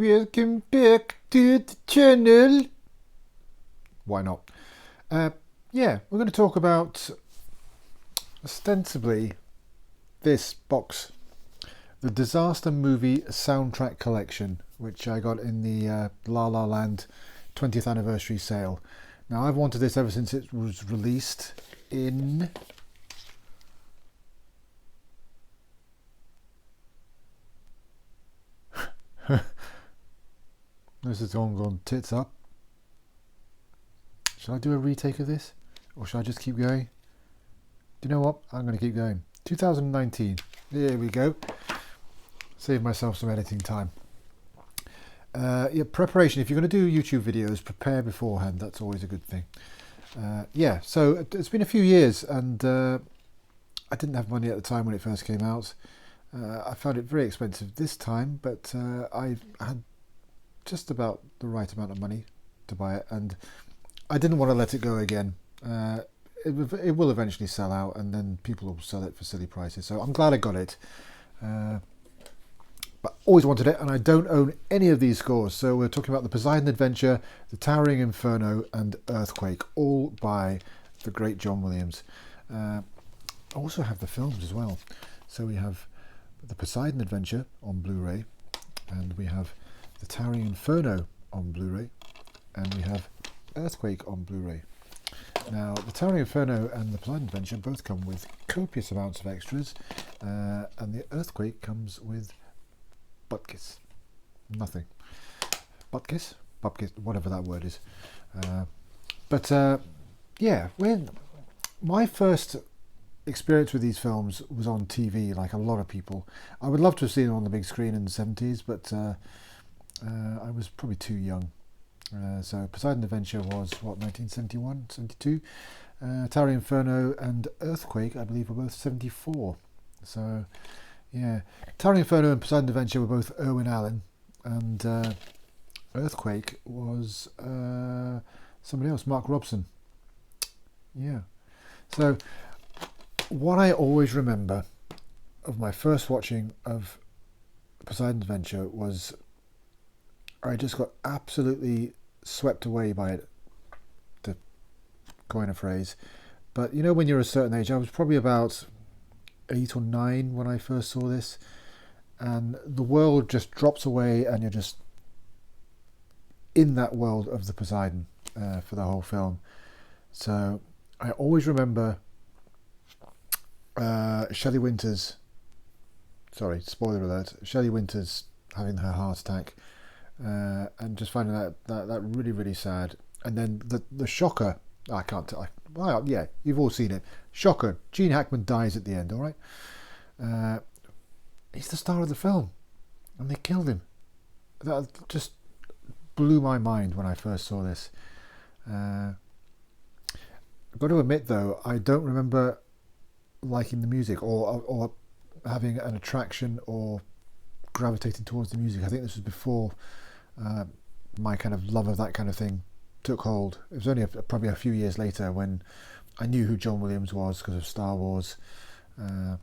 Welcome back to the channel. Why not? Yeah, we're going to talk about ostensibly this box, the Disaster Movie Soundtrack Collection, which I got in the La La Land 20th anniversary sale. Now, I've wanted this ever since it was released in... This is all gone tits up. Shall I do a retake of this? Or shall I just keep going? Do you know what? I'm going to keep going. 2019. There we go. Save myself some editing time. Yeah, preparation. If you're going to do YouTube videos, prepare beforehand. That's always a good thing. Yeah, so it's been a few years, and I didn't have money at the time when it first came out. I found it very expensive this time, but I had just about the right amount of money to buy it, and I didn't want to let it go again. It will eventually sell out, and then people will sell it for silly prices, so I'm glad I got it. But always wanted it, and I don't own any of these scores. So we're talking about the Poseidon Adventure, the Towering Inferno, and Earthquake, all by the great John Williams. I also have the films as well. So we have the Poseidon Adventure on Blu-ray, and we have the Towering Inferno on Blu-ray, and we have Earthquake on Blu-ray. Now, the Towering Inferno and the Poseidon Adventure both come with copious amounts of extras, and the Earthquake comes with butt kiss. Nothing. Butt kiss? Butt kiss, whatever that word is. Yeah, when my first experience with these films was on TV, like a lot of people. I would love to have seen them on the big screen in the 70s, but I was probably too young. So Poseidon Adventure was, what, 1971, 72? Towering Inferno and Earthquake, I believe, were both 74. So, yeah. Towering Inferno and Poseidon Adventure were both Irwin Allen, and Earthquake was somebody else, Mark Robson. Yeah. So, what I always remember of my first watching of Poseidon Adventure was I just got absolutely swept away by it, to coin a phrase. But you know, when you're a certain age, I was probably about 8 or 9 when I first saw this, and the world just drops away and you're just in that world of the Poseidon for the whole film. So I always remember Shelley Winters, sorry, spoiler alert, Shelley Winters having her heart attack, and just finding that really, really sad. And then the shocker, I can't tell, well, yeah, you've all seen it. Shocker, Gene Hackman dies at the end, alright? He's the star of the film, and they killed him. That just blew my mind when I first saw this. I've got to admit, though, I don't remember liking the music or having an attraction or gravitating towards the music. I think this was before my kind of love of that kind of thing took hold. It was only probably a few years later when I knew who John Williams was because of Star Wars that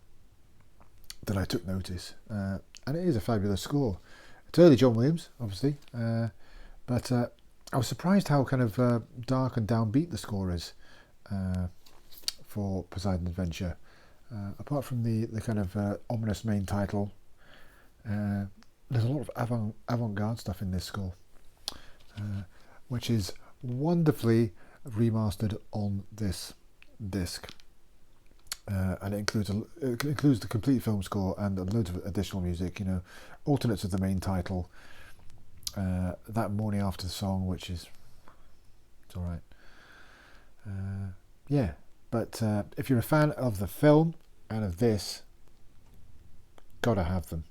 I took notice. And it is a fabulous score. It's early John Williams, obviously, but I was surprised how kind of dark and downbeat the score is for Poseidon Adventure. Apart from the kind of ominous main title, there's a lot of avant-garde stuff in this score, which is wonderfully remastered on this disc, and it includes the complete film score and loads of additional music. You know, alternates of the main title, that Morning After the song, which is it's all right. Yeah, but if you're a fan of the film and of this, gotta have them.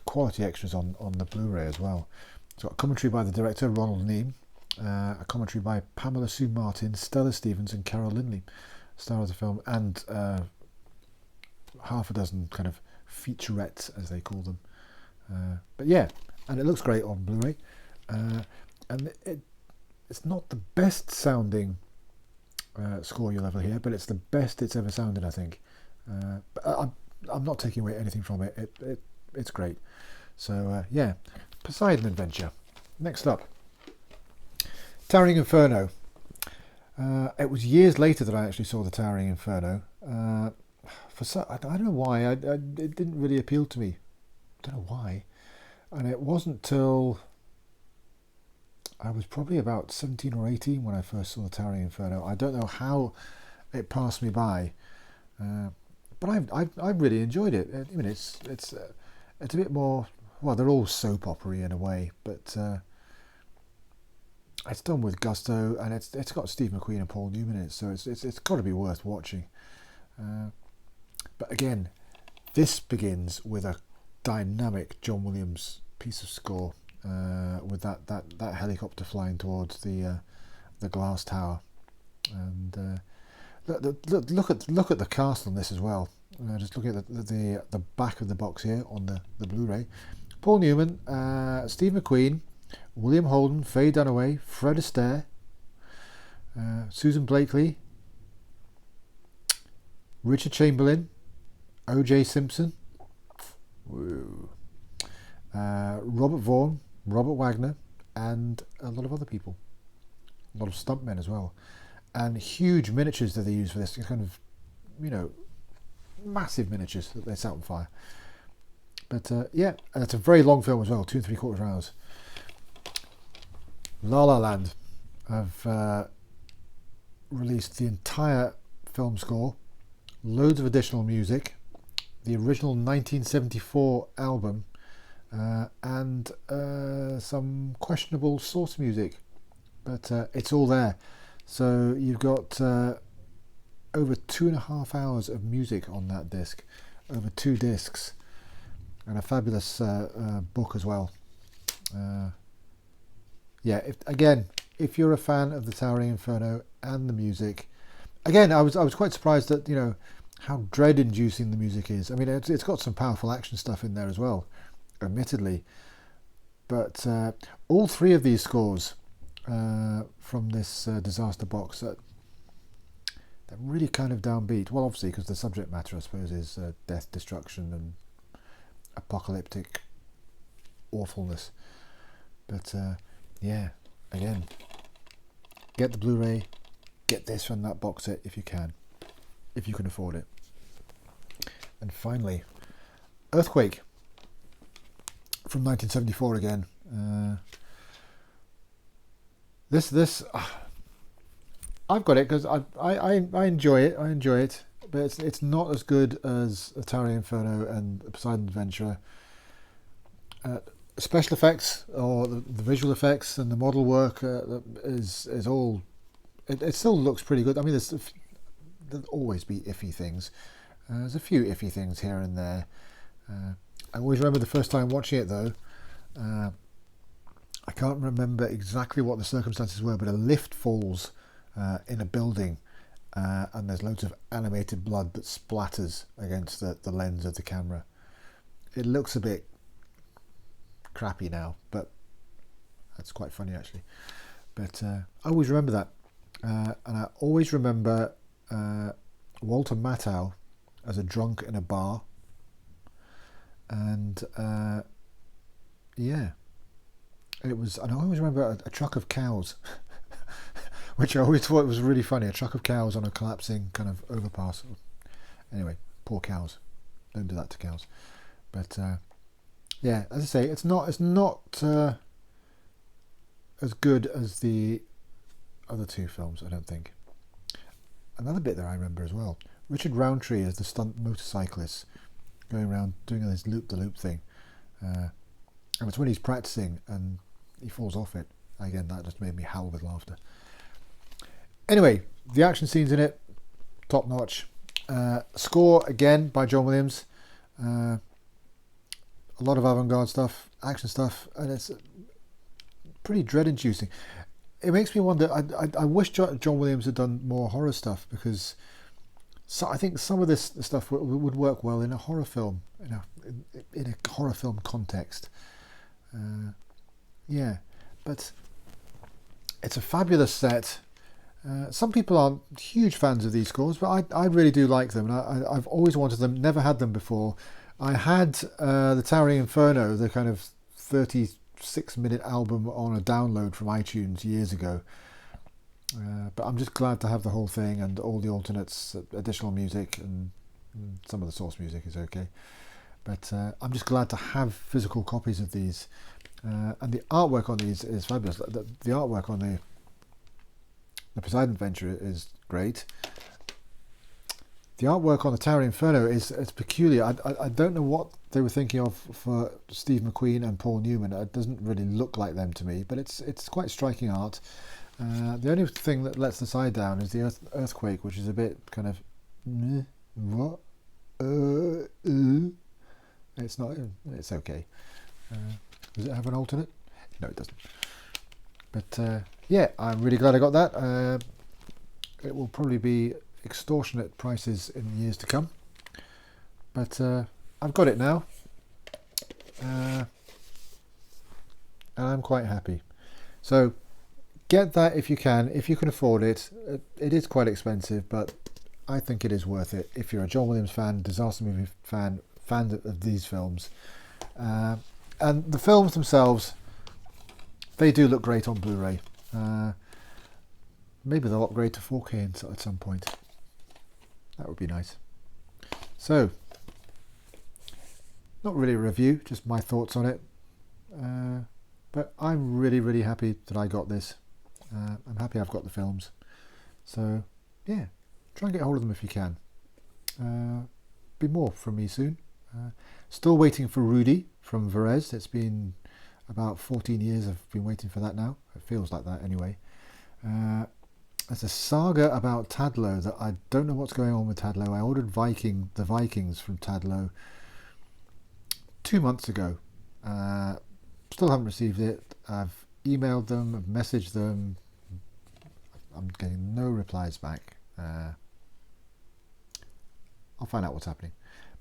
Quality extras on the Blu-ray as well. It's got a commentary by the director Ronald Neame, a commentary by Pamela Sue Martin, Stella Stevens and Carol Lindley, star of the film, and half a dozen kind of featurettes, as they call them. But yeah, and it looks great on Blu-ray, and it's not the best sounding score you'll ever hear, but it's the best it's ever sounded, I think. But I'm not taking away anything from it. It's great. So yeah, Poseidon Adventure. Next up, Towering Inferno. It was years later that I actually saw the Towering Inferno. I don't know why. It didn't really appeal to me. I don't know why. And it wasn't till I was probably about 17 or 18 when I first saw the Towering Inferno. I don't know how it passed me by, but I really enjoyed it. I mean, it's a bit more. Well, they're all soap opera-y in a way, but it's done with gusto, and it's got Steve McQueen and Paul Newman in it, so it's got to be worth watching. But again, this begins with a dynamic John Williams piece of score, with that helicopter flying towards the glass tower, and look at the cast on this as well. Just looking at the back of the box here on the Blu-ray: Paul Newman, Steve McQueen, William Holden, Faye Dunaway, Fred Astaire, Susan Blakely, Richard Chamberlain, O.J. Simpson, Robert Vaughn, Robert Wagner, and a lot of other people. A lot of stuntmen as well. And huge miniatures that they use for this. Kind of, massive miniatures that they set on fire. But yeah, and it's a very long film as well, 2 3/4 hours. La La Land have released the entire film score, loads of additional music, the original 1974 album, and some questionable source music, but it's all there. So you've got over 2.5 hours of music on that disc, over 2 discs, and a fabulous book as well. Yeah, if you're a fan of the Towering Inferno and the music, again, I was quite surprised that how dread-inducing the music is. I mean, it's got some powerful action stuff in there as well, admittedly, but all 3 of these scores from this disaster box, they're really kind of downbeat. Well, obviously, because the subject matter, I suppose, is death, destruction, and apocalyptic awfulness. But yeah, again, get the Blu-ray, get this from that box set if you can afford it. And finally, Earthquake from 1974 again. This I've got it because I enjoy it, but it's not as good as a Towering Inferno and Poseidon Adventure. Special effects, or the visual effects and the model work is all. It still looks pretty good. I mean, there'll always be iffy things. There's a few iffy things here and there. I always remember the first time watching it though. I can't remember exactly what the circumstances were, but a lift falls in a building, and there's loads of animated blood that splatters against the lens of the camera. It looks a bit crappy now, but that's quite funny actually. But I always remember that, and I always remember Walter Matthau as a drunk in a bar, and yeah, and I always remember a truck of cows, which I always thought was really funny. A truck of cows on a collapsing kind of overpass. Anyway, poor cows. Don't do that to cows. But yeah, as I say, it's not as good as the other 2 films, I don't think. Another bit that I remember as well: Richard Roundtree as the stunt motorcyclist going around doing this loop-the-loop thing, and it's when he's practicing and he falls off it. Again, that just made me howl with laughter. Anyway, the action scenes in it, top notch. Score again by John Williams. A lot of avant-garde stuff, action stuff, and it's pretty dread-inducing. It makes me wonder. I wish John Williams had done more horror stuff, because I think some of this stuff would work well in a horror film, in a horror film context. Yeah, but it's a fabulous set. Some people aren't huge fans of these scores, but I really do like them, and I've always wanted them. Never had them before. I had the Towering Inferno, the kind of 30 6-minute album on a download from iTunes years ago. But I'm just glad to have the whole thing and all the alternates, additional music, and some of the source music is okay. But I'm just glad to have physical copies of these. And the artwork on these is fabulous. The artwork on the Poseidon Adventure is great. The artwork on the Towering Inferno is peculiar. I don't know what they were thinking of for Steve McQueen and Paul Newman. It doesn't really look like them to me, but it's quite striking art. The only thing that lets the side down is the earthquake, which is a bit kind of what? It's not. It's okay. Does it have an alternate? No, it doesn't. But yeah, I'm really glad I got that. It will probably be extortionate prices in the years to come, but I've got it now, and I'm quite happy. So get that if you can afford it. It is quite expensive, but I think it is worth it if you're a John Williams fan, disaster movie fan of these films. And the films themselves, they do look great on Blu-ray. Maybe they'll upgrade to 4K at some point. That would be nice. So, not really a review, just my thoughts on it. But I'm really, really happy that I got this. I'm happy I've got the films. So, yeah, try and get hold of them if you can. Be more from me soon. Still waiting for Rudy from Varese. It's been about 14 years I've been waiting for that now. It feels like that anyway. There's a saga about Tadlow that I don't know what's going on with Tadlow. I ordered the Vikings from Tadlow 2 months ago. Still haven't received it. I've emailed them, I've messaged them. I'm getting no replies back. I'll find out what's happening.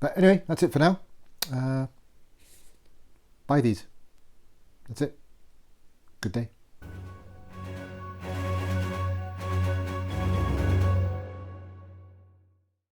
But anyway, that's it for now. Buy these. That's it. Good day.